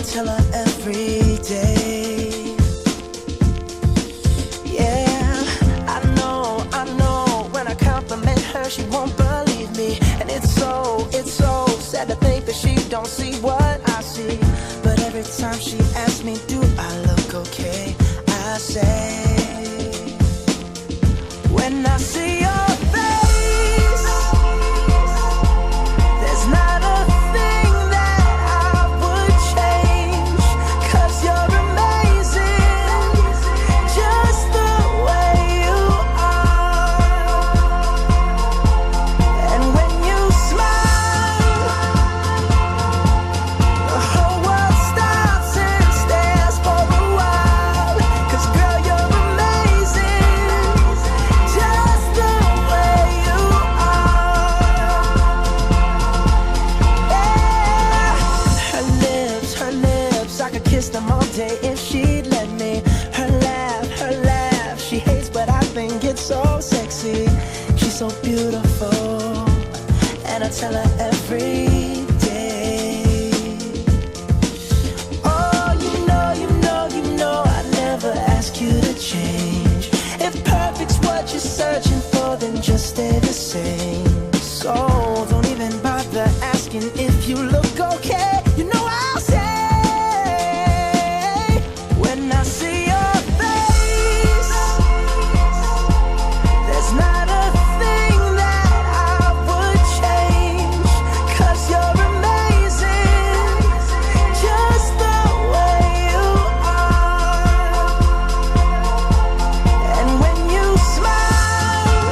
tell her every day. Yeah, I know, when I compliment her, she won't believe me. And it's so sad to think that she don't see what I see. But every time she asks me, do I look okay? I say, when I see your face, there's not a thing that I would change. 'Cause you're amazing, just the way you are. And when you smile, the whole world stops and stares for a while. 'Cause girl, you're amazing, just the way you are. Yeah. Her lips, I could kiss them all day if she'd let me. Her laugh, she hates but I think it's so sexy. She's so beautiful, and I tell her every day. Oh, you know, I never ask you to change. If perfect's what you're searching for, then just stay the same. So don't even bother asking if you look okay. You know I'll say, when I see your face, there's not a thing that I would change. 'Cause you're amazing, just the way you are. And when you smile,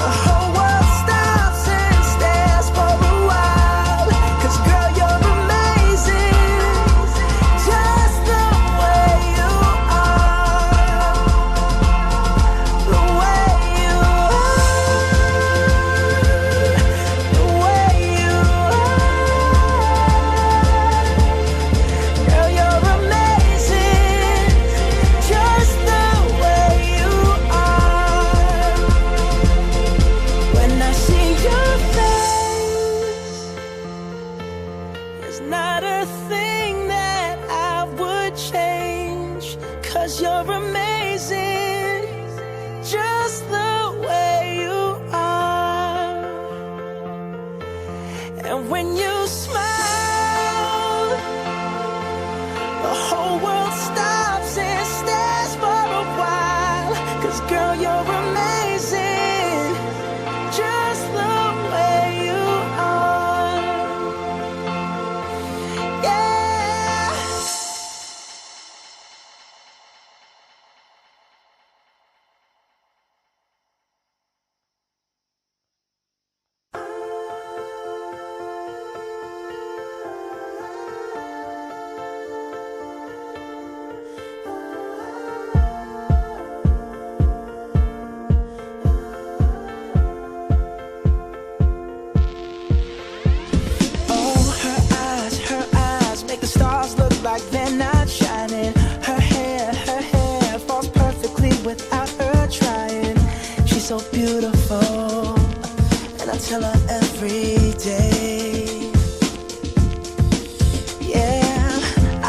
the whole world stops and stares for a while. 'Cause girl, you're amazing, just the way you are. The way you are. The way you are. Girl, you're amazing, just the way you are. When I see your face, there's not a thing that I would change. 'Cause you're amazing, just the way you are. And when you smile, the whole world stops and stares for a while. 'Cause girl, you're amazing, just the way you are. Yeah. Oh, her eyes make the stars look like they're not shining. Her hair falls perfectly without her trying. She's so beautiful, and I tell her every day. Yeah,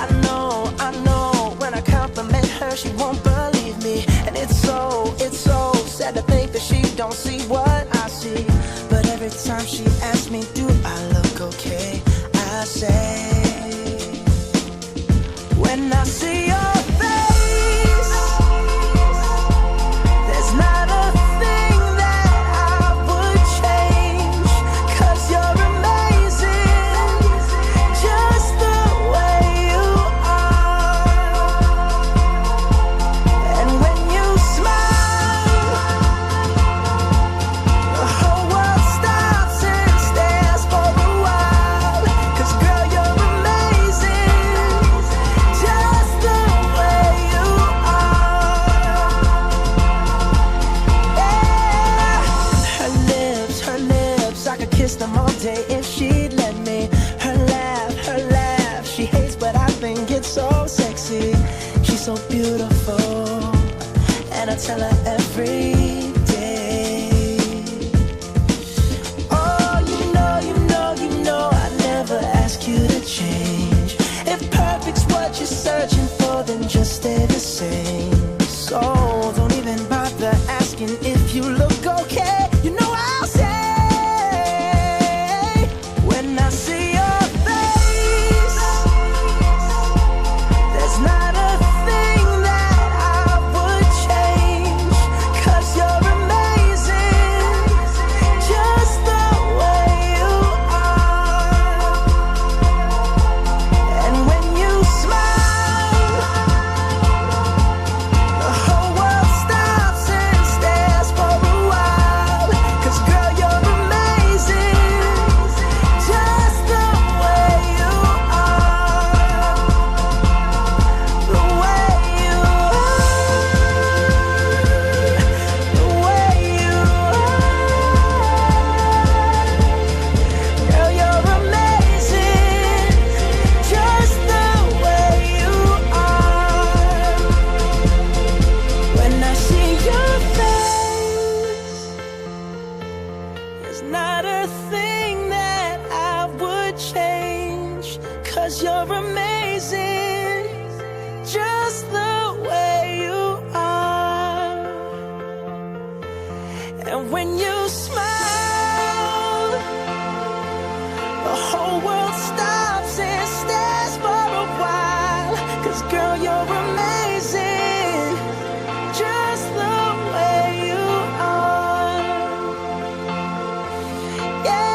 I know, when I compliment her, she won't believe me. And it's so sad to think that she don't see what I see. But every time she asks me, do I look okay? I say, when I see your face, there's not a thing that I would change. 'Cause you're amazing, just the way you are. And when you smile, the whole world stops and stares for a while. 'Cause girl, you're amazing, just the way you are. Yeah. Her lips, I could kiss them all day if she'd let me. Her laugh, she hates but I think it's so sexy. She's so beautiful, and I tell her every day. Oh, you know, I never ask you to change. 'cause you're amazing, just the way you are. And when you smile, the whole world stops and stares for a while. 'Cause girl, you're amazing, just the way you are. Yeah.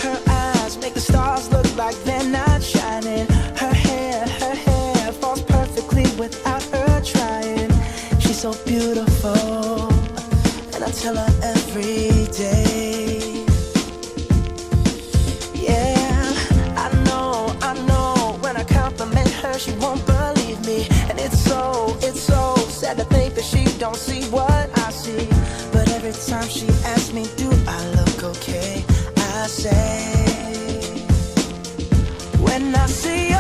Her eyes make the stars look like they're not shining. Her hair falls perfectly without her trying. She's so beautiful, and I tell her every day. Yeah, I know, when I compliment her, she won't believe me. And it's so sad to think that she don't see what I see. But every time she asks me, do I look okay? I say, when I see you